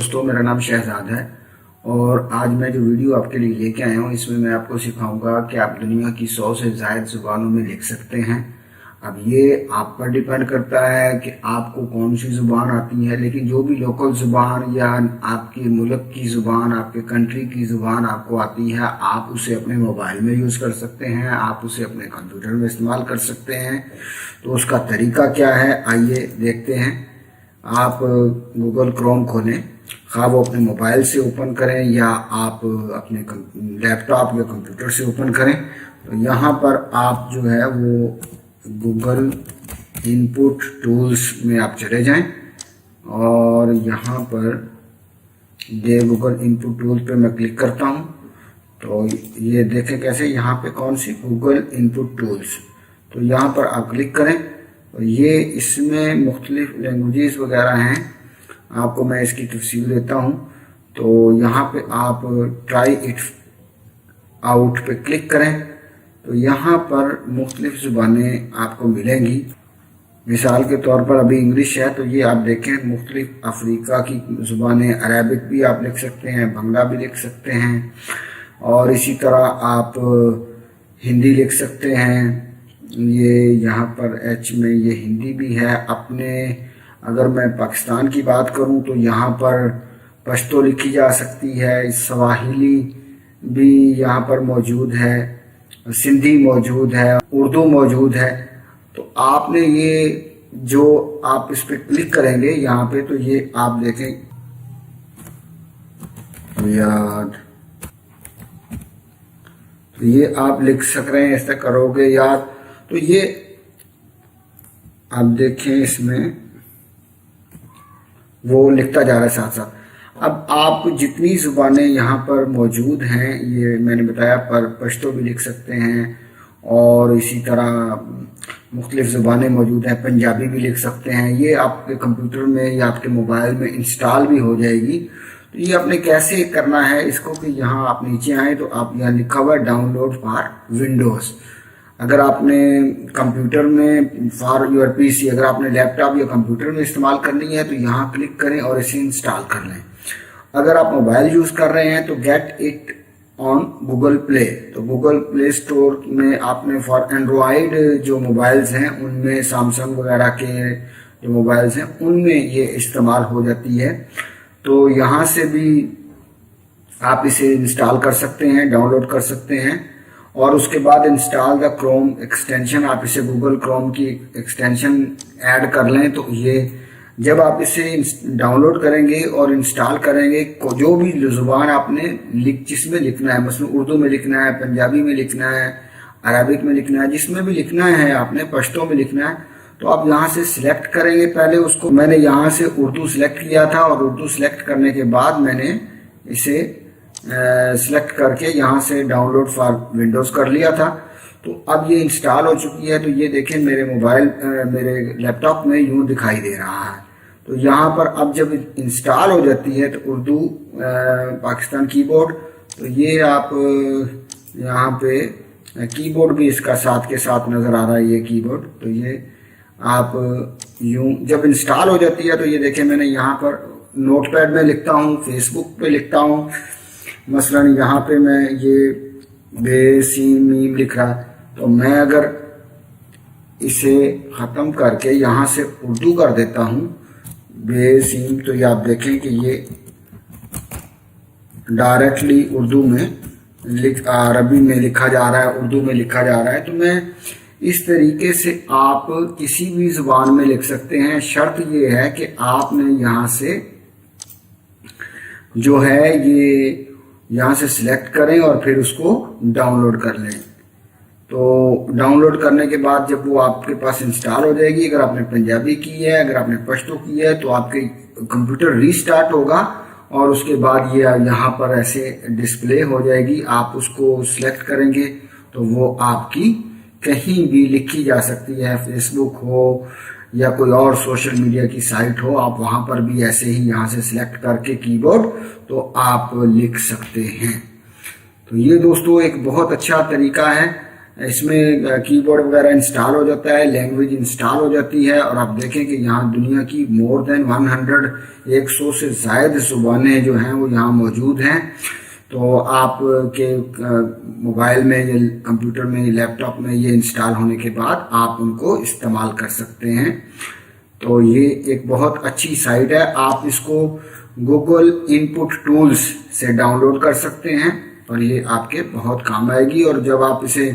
दोस्तों, मेरा नाम शहजाद है और आज मैं जो वीडियो आपके लिए लेके आया हूँ इसमें मैं आपको सिखाऊंगा कि आप दुनिया की 100 से ज़ायद ज़ुबानों में लिख सकते हैं। अब ये आप पर डिपेंड करता है कि आपको कौन सी ज़ुबान आती है, लेकिन जो भी लोकल ज़ुबान या आपके मुल्क की ज़ुबान, आपके कंट्री की ज़ुबान आपको आती है, आप उसे अपने मोबाइल में यूज़ कर सकते हैं, आप उसे अपने कंप्यूटर में इस्तेमाल कर सकते हैं। तो उसका तरीका क्या है, आइए देखते हैं। आप गूगल क्रोम खोलें, ख़ास वो अपने मोबाइल से ओपन करें या आप अपने लैपटॉप या कंप्यूटर से ओपन करें। तो यहाँ पर आप जो है वो गूगल इनपुट टूल्स में आप चले जाएं और यहाँ पर ये गूगल इनपुट टूल्स पे मैं क्लिक करता हूँ। तो ये देखें कैसे, यहाँ पे कौन सी गूगल इनपुट टूल्स, तो यहाँ पर आप क्लिक करें। तो ये इसमें मुख्तलिफ लैंग्वेजेस वगैरह हैं, आपको मैं इसकी तफसील देता हूँ। तो यहाँ पे आप ट्राई इट आउट पे क्लिक करें तो यहाँ पर मुख्तलिफ ज़ुबानें आपको मिलेंगी। मिसाल के तौर पर अभी इंग्लिश है, तो ये आप देखें मुख्तलिफ अफ्रीका की ज़ुबानें, अरेबिक भी आप लिख सकते हैं, बंगला भी लिख सकते हैं और इसी तरह आप हिंदी लिख सकते हैं। ये यहाँ पर एच में ये हिंदी भी है। अपने अगर मैं पाकिस्तान की बात करूं तो यहाँ पर पश्तो लिखी जा सकती है, स्वाहिली भी यहाँ पर मौजूद है, सिंधी मौजूद है, उर्दू मौजूद है। तो आपने ये जो आप इस पर क्लिक करेंगे यहाँ पे, तो ये आप देखें याद, तो ये आप लिख सक रहे हैं, ऐसा करोगे याद। तो ये आप देखें इसमें वो लिखता जा रहा है साथ साथ। अब आप जितनी ज़ुबानें यहाँ पर मौजूद हैं, ये मैंने बताया, पर पश्तो भी लिख सकते हैं और इसी तरह मुख्तलिफ ज़ुबानें मौजूद हैं, पंजाबी भी लिख सकते हैं। ये आपके कंप्यूटर में या आपके मोबाइल में इंस्टॉल भी हो जाएगी। तो ये आपने कैसे करना है इसको, कि यहाँ आप नीचे आए तो आप यहाँ लिखा हुआ है डाउनलोड फॉर विंडोज़। अगर आपने कंप्यूटर में फॉर योर पीसी, अगर आपने लैपटॉप या कंप्यूटर में इस्तेमाल करनी है तो यहाँ क्लिक करें और इसे इंस्टॉल कर लें। अगर आप मोबाइल यूज़ कर रहे हैं तो get it on Google play, तो गूगल प्ले स्टोर में आपने फॉर एंड्रॉयड जो मोबाइल्स हैं उनमें, सैमसंग वगैरह के जो मोबाइल्स हैं उनमें ये इस्तेमाल हो जाती है। तो यहाँ से भी आप इसे इंस्टॉल कर सकते हैं, डाउनलोड कर सकते हैं और उसके बाद इंस्टॉल द क्रोम एक्सटेंशन, आप इसे गूगल क्रोम की एक्सटेंशन ऐड कर लें। तो ये जब आप इसे डाउनलोड करेंगे और इंस्टॉल करेंगे, जो भी ज़ुबान आपने जिसमें लिखना है, मसलन उर्दू में लिखना है, पंजाबी में लिखना है, अरबिक में लिखना है, जिसमें भी लिखना है आपने, पश्तो में लिखना है, तो आप यहाँ से सिलेक्ट करेंगे पहले उसको। मैंने यहाँ से उर्दू सिलेक्ट किया था और उर्दू सिलेक्ट करने के बाद मैंने इसे सिलेक्ट करके यहाँ से डाउनलोड फॉर विंडोज़ कर लिया था। तो अब ये इंस्टॉल हो चुकी है। तो ये देखें मेरे मोबाइल, मेरे लैपटॉप में यूँ दिखाई दे रहा है। तो यहाँ पर अब जब इंस्टॉल हो जाती है तो उर्दू पाकिस्तान कीबोर्ड, तो ये आप यहाँ पे कीबोर्ड भी इसका साथ के साथ नज़र आ रहा है, ये कीबोर्ड। तो ये आप यूँ जब इंस्टॉल हो जाती है तो ये देखें मैंने यहाँ पर नोटपैड में लिखता हूँ, फेसबुक पे लिखता हूँ। मसलन यहाँ पे मैं ये बेसीमीम लिख रहा, तो मैं अगर इसे ख़त्म करके यहाँ से उर्दू कर देता हूँ बेसीम, तो ये आप देखें कि ये डायरेक्टली उर्दू में अरबी में लिखा जा रहा है, उर्दू में लिखा जा रहा है। तो मैं इस तरीके से आप किसी भी ज़ुबान में लिख सकते हैं। शर्त ये है कि आपने यहाँ से जो है ये यहाँ से सिलेक्ट करें और फिर उसको डाउनलोड कर लें। तो डाउनलोड करने के बाद जब वो आपके पास इंस्टॉल हो जाएगी, अगर आपने पंजाबी की है, अगर आपने पश्तो की है, तो आपके कंप्यूटर रीस्टार्ट होगा और उसके बाद ये यहाँ पर ऐसे डिस्प्ले हो जाएगी। आप उसको सिलेक्ट करेंगे तो वो आपकी कहीं भी लिखी जा सकती है, फेसबुक हो या कोई और सोशल मीडिया की साइट हो, आप वहाँ पर भी ऐसे ही यहाँ से सिलेक्ट करके कीबोर्ड तो आप लिख सकते हैं। तो ये दोस्तों एक बहुत अच्छा तरीका है اس میں کی بورڈ وغیرہ انسٹال ہو جاتا ہے، لینگویج انسٹال ہو جاتی ہے، اور آپ دیکھیں کہ یہاں دنیا کی مور دین 100 سے زائد زبانیں جو ہیں وہ یہاں موجود ہیں۔ تو آپ کے موبائل میں یا کمپیوٹر میں یا لیپ ٹاپ میں یہ انسٹال ہونے کے بعد آپ ان کو استعمال کر سکتے ہیں۔ تو یہ ایک بہت اچھی سائٹ ہے، آپ اس کو گوگل ان پٹ ٹولز سے ڈاؤن لوڈ کر سکتے ہیں اور یہ آپ کے بہت کام آئے گی۔ اور جب آپ اسے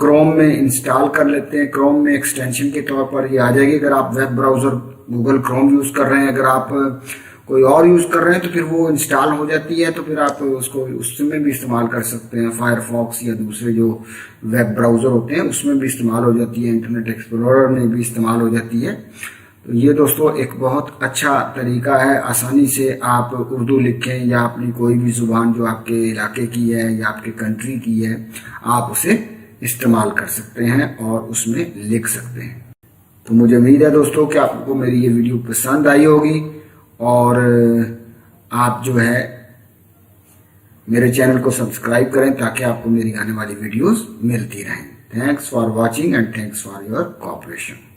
کروم میں انسٹال کر لیتے ہیں، کروم میں ایکسٹینشن کے طور پر یہ آ جائے گی۔ اگر آپ web browser Google Chrome use کر رہے ہیں، اگر آپ کوئی اور یوز کر رہے ہیں تو پھر وہ انسٹال ہو جاتی ہے، تو پھر آپ اس کو اس میں بھی استعمال کر سکتے ہیں۔ فائر فاکس یا دوسرے جو ویب براؤزر ہوتے ہیں اس میں بھی استعمال ہو جاتی ہے، انٹرنیٹ ایکسپلورر میں بھی استعمال ہو جاتی ہے۔ تو یہ دوستو ایک بہت اچھا طریقہ ہے، آسانی سے آپ اردو لکھیں یا اپنی کوئی بھی زبان جو آپ کے علاقے کی ہے یا آپ کے کنٹری کی ہے، آپ اسے استعمال کر سکتے ہیں اور اس میں لکھ سکتے ہیں۔ تو مجھے امید ہے دوستو کہ آپ کو میری یہ ویڈیو پسند آئی ہوگی، اور آپ جو ہے میرے چینل کو سبسکرائب کریں تاکہ آپ کو میری آنے والی ویڈیوز ملتی رہیں۔ Thanks for watching and thanks for your cooperation.